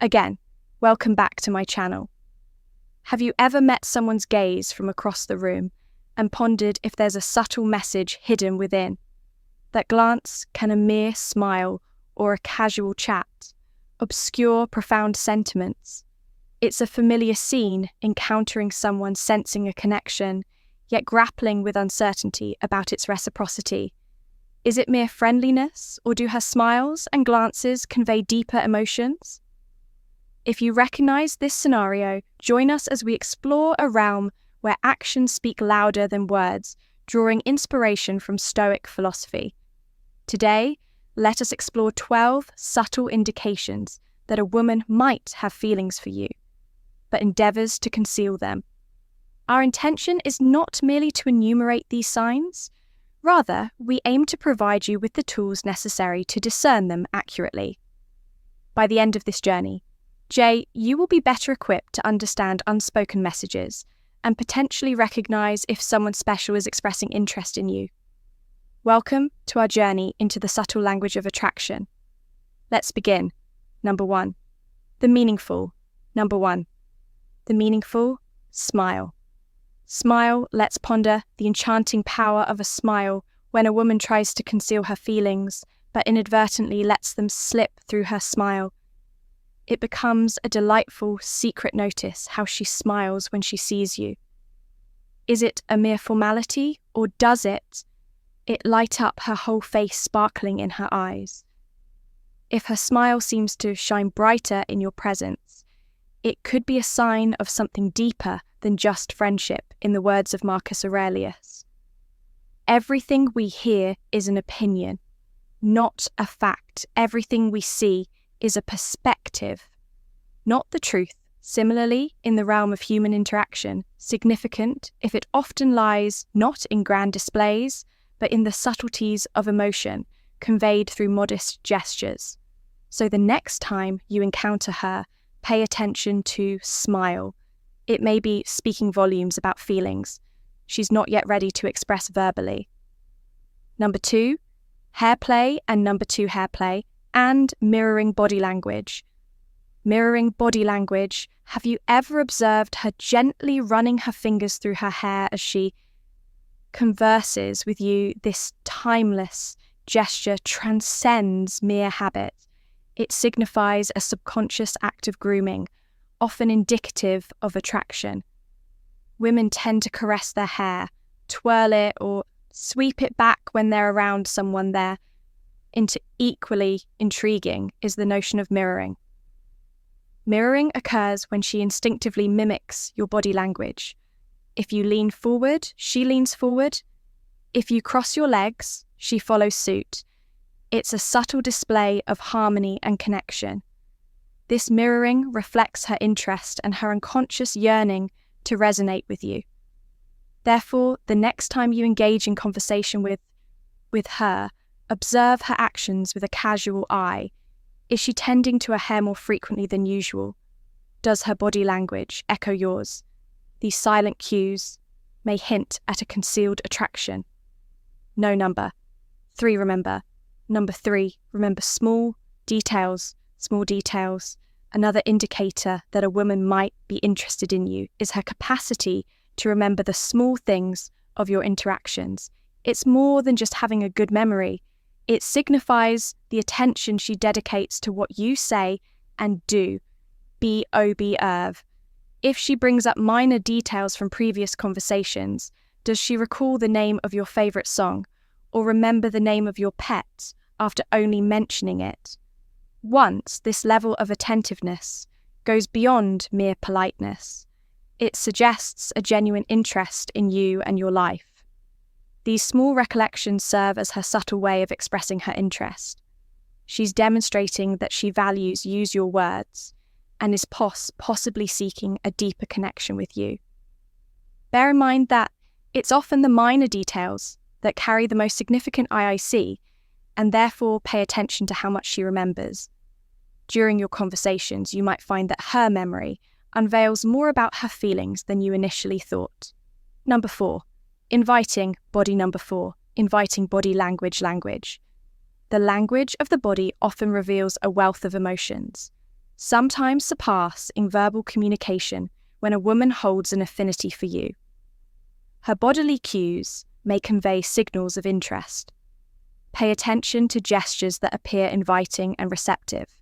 Again, welcome back to my channel. Have you ever met someone's gaze from across the room and pondered if there's a subtle message hidden within? That glance can a mere smile or a casual chat obscure profound sentiments. It's a familiar scene encountering someone sensing a connection, yet grappling with uncertainty about its reciprocity. Is it mere friendliness, or do her smiles and glances convey deeper emotions? If you recognize this scenario, join us as we explore a realm where actions speak louder than words, drawing inspiration from Stoic philosophy. Today, let us explore 12 subtle indications that a woman might have feelings for you, but endeavors to conceal them. Our intention is not merely to enumerate these signs. Rather, we aim to provide you with the tools necessary to discern them accurately. By the end of this journey, Jay, you will be better equipped to understand unspoken messages and potentially recognize if someone special is expressing interest in you. Welcome to our journey into the subtle language of attraction. Let's begin. Number 1. The meaningful. Number 1. The meaningful smile. Smile, let's ponder the enchanting power of a smile when a woman tries to conceal her feelings, but inadvertently lets them slip through her smile. It becomes a delightful secret notice how she smiles when she sees you. Is it a mere formality, or does it light up her whole face sparkling in her eyes? If her smile seems to shine brighter in your presence, it could be a sign of something deeper than just friendship, in the words of Marcus Aurelius. Everything we hear is an opinion, not a fact. Everything we see is a perspective, not the truth. Similarly, in the realm of human interaction, significant if it often lies not in grand displays, but in the subtleties of emotion conveyed through modest gestures. So the next time you encounter her, pay attention to smile. It may be speaking volumes about feelings she's not yet ready to express verbally. Number 2, hair play and number 2 hair play and mirroring body language. Mirroring body language. Have you ever observed her gently running her fingers through her hair as she converses with you? This timeless gesture transcends mere habit. It signifies a subconscious act of grooming, often indicative of attraction. Women tend to caress their hair, twirl it, or sweep it back when they're around someone there. Equally intriguing is the notion of mirroring. Mirroring occurs when she instinctively mimics your body language. If you lean forward, she leans forward. If you cross your legs, she follows suit. It's a subtle display of harmony and connection. This mirroring reflects her interest and her unconscious yearning to resonate with you. Therefore, the next time you engage in conversation with her, observe her actions with a casual eye. Is she tending to her hair more frequently than usual? Does her body language echo yours? These silent cues may hint at a concealed attraction. No number 3, remember. Number 3, remember small details. Small details. Another indicator that a woman might be interested in you is her capacity to remember the small things of your interactions. It's more than just having a good memory. It signifies the attention she dedicates to what you say and do. B-O-B-erve. If she brings up minor details from previous conversations, does she recall the name of your favourite song or remember the name of your pet after only mentioning it? Once this level of attentiveness goes beyond mere politeness, it suggests a genuine interest in you and your life. These small recollections serve as her subtle way of expressing her interest. She's demonstrating that she values use your words and is possibly seeking a deeper connection with you. Bear in mind that it's often the minor details that carry the most significant IIC, and therefore pay attention to how much she remembers. During your conversations, you might find that her memory unveils more about her feelings than you initially thought. Number 4. Inviting body. Number 4. Inviting body language. The language of the body often reveals a wealth of emotions. sometimes surpass in verbal communication when a woman holds an affinity for you. Her bodily cues may convey signals of interest. Pay attention to gestures that appear inviting and receptive.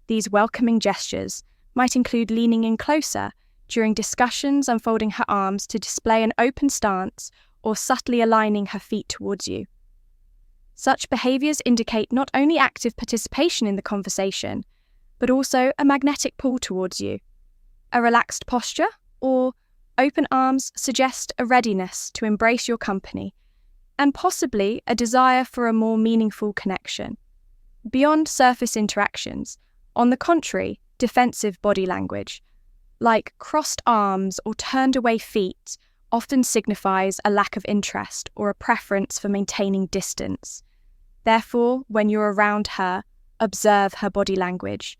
These welcoming gestures might include leaning in closer during discussions, unfolding her arms to display an open stance, or subtly aligning her feet towards you. Such behaviours indicate not only active participation in the conversation, but also a magnetic pull towards you. A relaxed posture or open arms suggest a readiness to embrace your company, and possibly a desire for a more meaningful connection. Beyond surface interactions, on the contrary, defensive body language, like crossed arms or turned away feet, often signifies a lack of interest or a preference for maintaining distance. Therefore, when you're around her, observe her body language.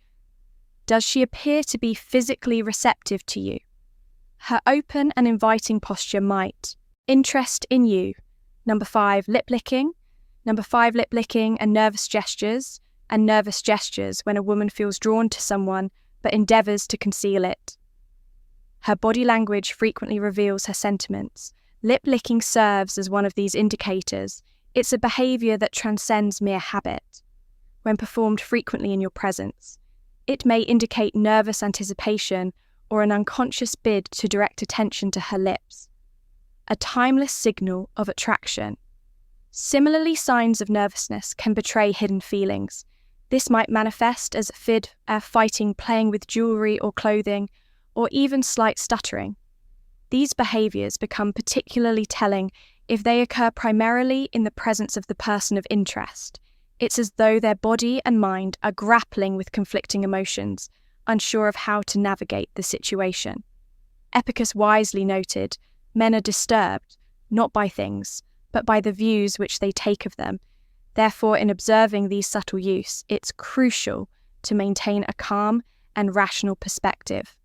Does she appear to be physically receptive to you? Her open and inviting posture might. Interest in you. Number 5, lip licking. Number 5, lip licking and nervous gestures when a woman feels drawn to someone but endeavours to conceal it. Her body language frequently reveals her sentiments. Lip licking serves as one of these indicators. It's a behaviour that transcends mere habit. When performed frequently in your presence, it may indicate nervous anticipation or an unconscious bid to direct attention to her lips. A timeless signal of attraction. Similarly, signs of nervousness can betray hidden feelings. This might manifest as fighting, playing with jewellery or clothing, or even slight stuttering. These behaviours become particularly telling if they occur primarily in the presence of the person of interest. It's as though their body and mind are grappling with conflicting emotions, unsure of how to navigate the situation. Epicus wisely noted, men are disturbed, not by things, but by the views which they take of them. Therefore, in observing these subtle use, it's crucial to maintain a calm and rational perspective.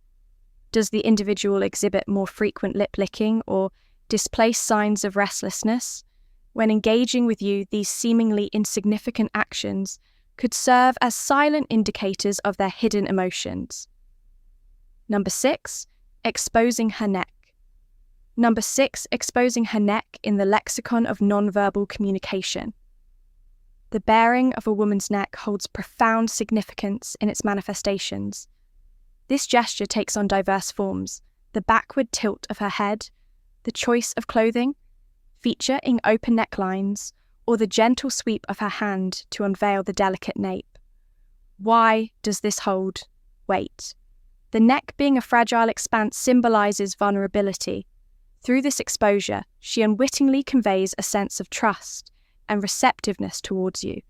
Does the individual exhibit more frequent lip licking or display signs of restlessness? When engaging with you, these seemingly insignificant actions could serve as silent indicators of their hidden emotions. Number 6, exposing her neck. Number 6, exposing her neck in the lexicon of nonverbal communication. The baring of a woman's neck holds profound significance in its manifestations. This gesture takes on diverse forms: the backward tilt of her head, the choice of clothing, featuring open necklines, or the gentle sweep of her hand to unveil the delicate nape. Why does this hold weight? The neck, being a fragile expanse, symbolises vulnerability. Through this exposure, she unwittingly conveys a sense of trust and receptiveness towards you.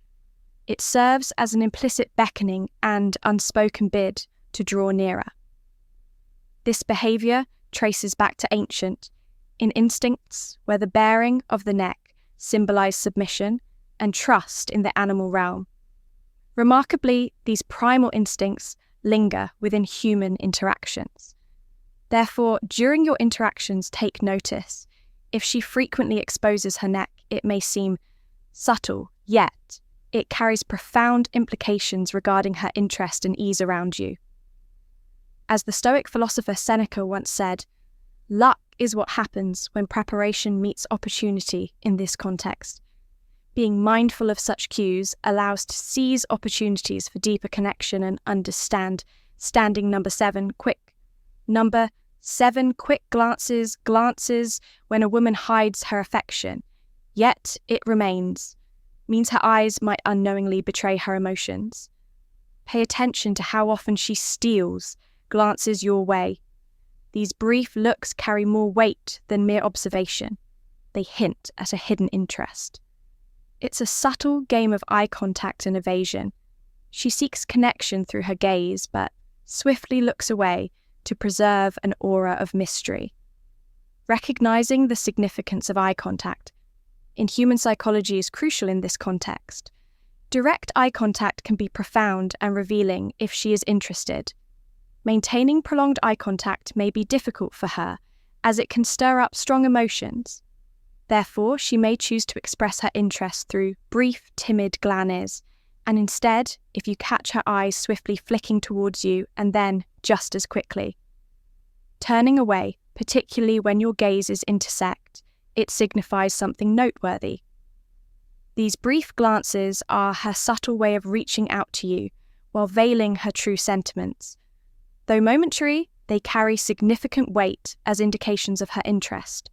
It serves as an implicit beckoning and unspoken bid to draw nearer. This behaviour traces back to ancient instincts, where the baring of the neck symbolised submission and trust in the animal realm. Remarkably, these primal instincts linger within human interactions. Therefore, during your interactions, take notice. If she frequently exposes her neck, it may seem subtle, yet it carries profound implications regarding her interest and ease around you. As the Stoic philosopher Seneca once said, luck is what happens when preparation meets opportunity in this context. Being mindful of such cues allows to seize opportunities for deeper connection and understand. Standing number 7, quick. Number 7, quick glances when a woman hides her affection, yet it remains, means her eyes might unknowingly betray her emotions. Pay attention to how often she steals glances your way. These brief looks carry more weight than mere observation. They hint at a hidden interest. It's a subtle game of eye contact and evasion. She seeks connection through her gaze, but swiftly looks away to preserve an aura of mystery. Recognizing the significance of eye contact in human psychology is crucial in this context. Direct eye contact can be profound and revealing if she is interested. Maintaining prolonged eye contact may be difficult for her, as it can stir up strong emotions. Therefore, she may choose to express her interest through brief, timid glances and instead if you catch her eyes swiftly flicking towards you and then just as quickly. Turning away, particularly when your gazes intersect, it signifies something noteworthy. These brief glances are her subtle way of reaching out to you while veiling her true sentiments. Though momentary, they carry significant weight as indications of her interest.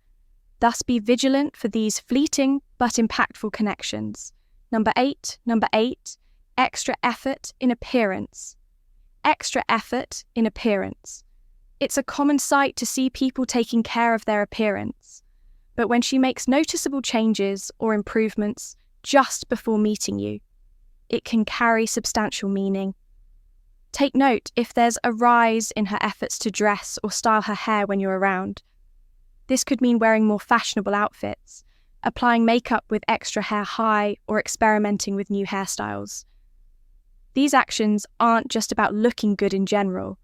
Thus be vigilant for these fleeting but impactful connections. Number 8, extra effort in appearance. Extra effort in appearance. It's a common sight to see people taking care of their appearance. But when she makes noticeable changes or improvements just before meeting you, it can carry substantial meaning. Take note if there's a rise in her efforts to dress or style her hair when you're around. This could mean wearing more fashionable outfits, applying makeup with extra hair high, or experimenting with new hairstyles. These actions aren't just about looking good in general,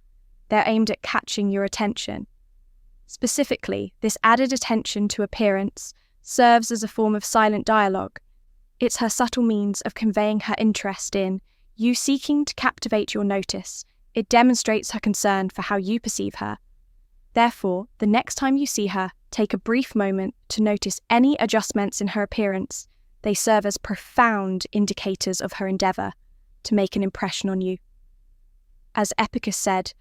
they're aimed at catching your attention. Specifically, this added attention to appearance serves as a form of silent dialogue. It's her subtle means of conveying her interest in you, seeking to captivate your notice. It demonstrates her concern for how you perceive her. Therefore, the next time you see her, take a brief moment to notice any adjustments in her appearance. They serve as profound indicators of her endeavour to make an impression on you. As Epicus said,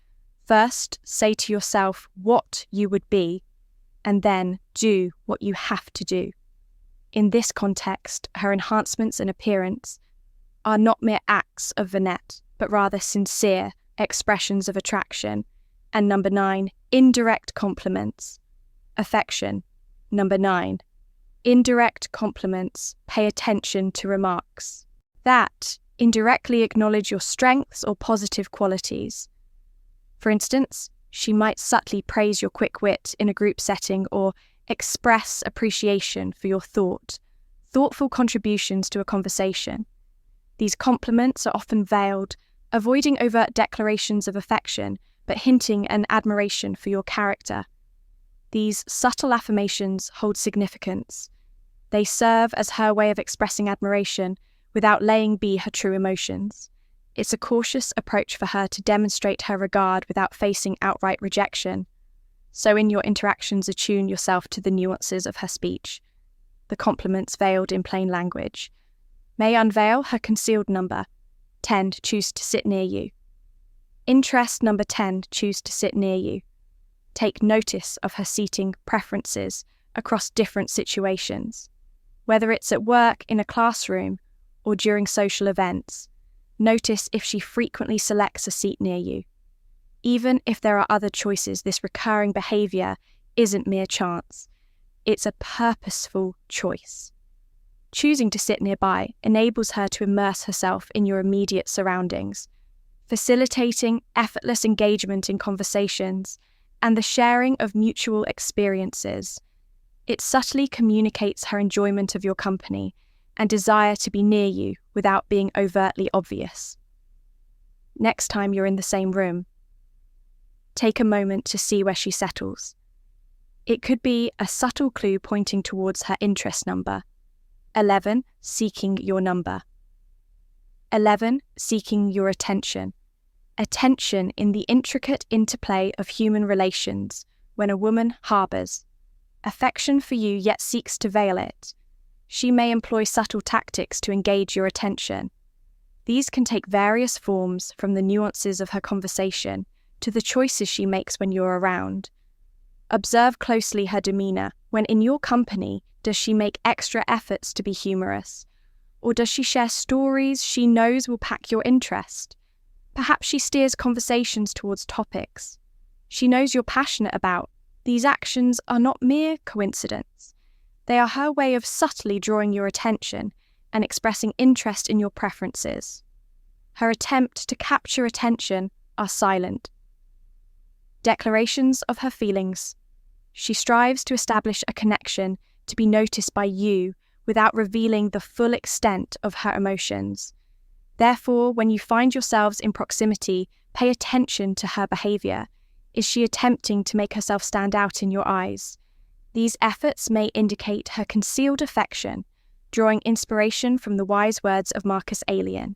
first say to yourself what you would be, and then do what you have to do. In this context, her enhancements in appearance are not mere acts of Venette, but rather sincere expressions of attraction. And number 9, indirect compliments. Affection. Number 9, indirect compliments. Pay attention to remarks that indirectly acknowledge your strengths or positive qualities. For instance, she might subtly praise your quick wit in a group setting or express appreciation for your thoughtful contributions to a conversation. These compliments are often veiled, avoiding overt declarations of affection, but hinting an admiration for your character. These subtle affirmations hold significance. They serve as her way of expressing admiration without laying bare her true emotions. It's a cautious approach for her to demonstrate her regard without facing outright rejection. So in your interactions, attune yourself to the nuances of her speech. The compliments veiled in plain language may unveil her concealed number. 10, choose to sit near you. Interest number 10, choose to sit near you. Take notice of her seating preferences across different situations. Whether it's at work, in a classroom, or during social events, notice if she frequently selects a seat near you. Even if there are other choices, this recurring behaviour isn't mere chance. It's a purposeful choice. Choosing to sit nearby enables her to immerse herself in your immediate surroundings, facilitating effortless engagement in conversations and the sharing of mutual experiences. It subtly communicates her enjoyment of your company and desire to be near you without being overtly obvious. Next time you're in the same room, take a moment to see where she settles. It could be a subtle clue pointing towards her interest number. 11, seeking your number. 11, seeking your attention. Attention in the intricate interplay of human relations when a woman harbours affection for you yet seeks to veil it. She may employ subtle tactics to engage your attention. These can take various forms, from the nuances of her conversation to the choices she makes when you're around. Observe closely her demeanour. When in your company, does she make extra efforts to be humorous? Or does she share stories she knows will pack your interest? Perhaps she steers conversations towards topics she knows you're passionate about. These actions are not mere coincidence. They are her way of subtly drawing your attention and expressing interest in your preferences. Her attempts to capture attention are silent. Declarations of her feelings. She strives to establish a connection to be noticed by you without revealing the full extent of her emotions. Therefore, when you find yourselves in proximity, pay attention to her behaviour. Is she attempting to make herself stand out in your eyes? These efforts may indicate her concealed affection, drawing inspiration from the wise words of Marcus Aurelius.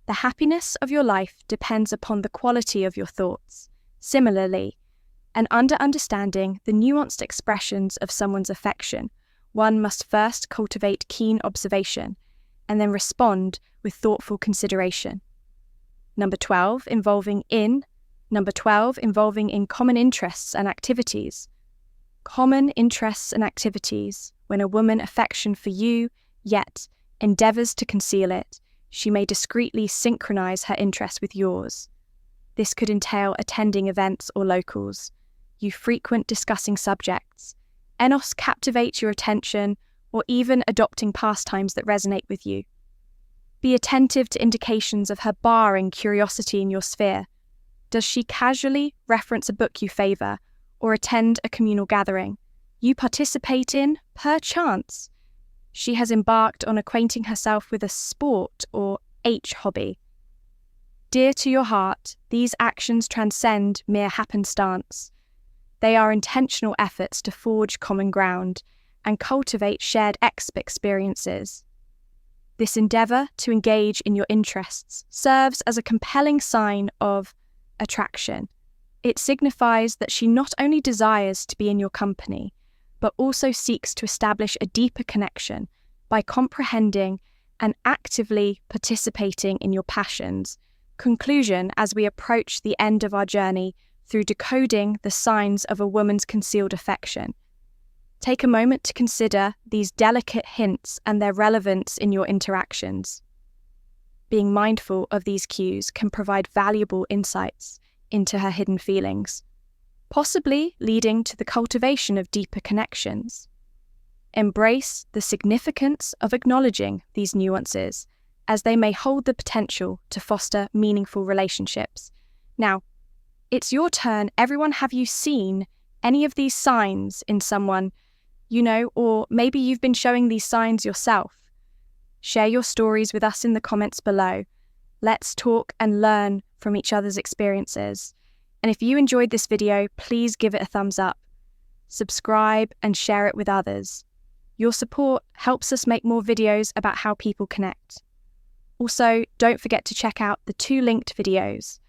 The happiness of your life depends upon the quality of your thoughts. Similarly, and understanding the nuanced expressions of someone's affection, one must first cultivate keen observation and then respond with thoughtful consideration. Number 12, involving in common interests and activities. Common interests and activities. When a woman affection for you, yet endeavours to conceal it, she may discreetly synchronize her interest with yours. This could entail attending events or locals. You frequent discussing subjects. Enos captivate your attention, or even adopting pastimes that resonate with you. Be attentive to indications of her barring curiosity in your sphere. Does she casually reference a book you favour or attend a communal gathering you participate in, perchance? She has embarked on acquainting herself with a sport or hobby. Dear to your heart, these actions transcend mere happenstance. They are intentional efforts to forge common ground and cultivate shared experiences. This endeavour to engage in your interests serves as a compelling sign of attraction. It signifies that she not only desires to be in your company, but also seeks to establish a deeper connection by comprehending and actively participating in your passions. Conclusion: as we approach the end of our journey through decoding the signs of a woman's concealed affection, take a moment to consider these delicate hints and their relevance in your interactions. Being mindful of these cues can provide valuable insights into her hidden feelings, possibly leading to the cultivation of deeper connections. Embrace the significance of acknowledging these nuances, as they may hold the potential to foster meaningful relationships. Now, it's your turn. Everyone, have you seen any of these signs in someone you know, or maybe you've been showing these signs yourself? Share your stories with us in the comments below. Let's talk and learn from each other's experiences. And if you enjoyed this video, please give it a thumbs up. Subscribe and share it with others. Your support helps us make more videos about how people connect. Also, don't forget to check out the 2 linked videos.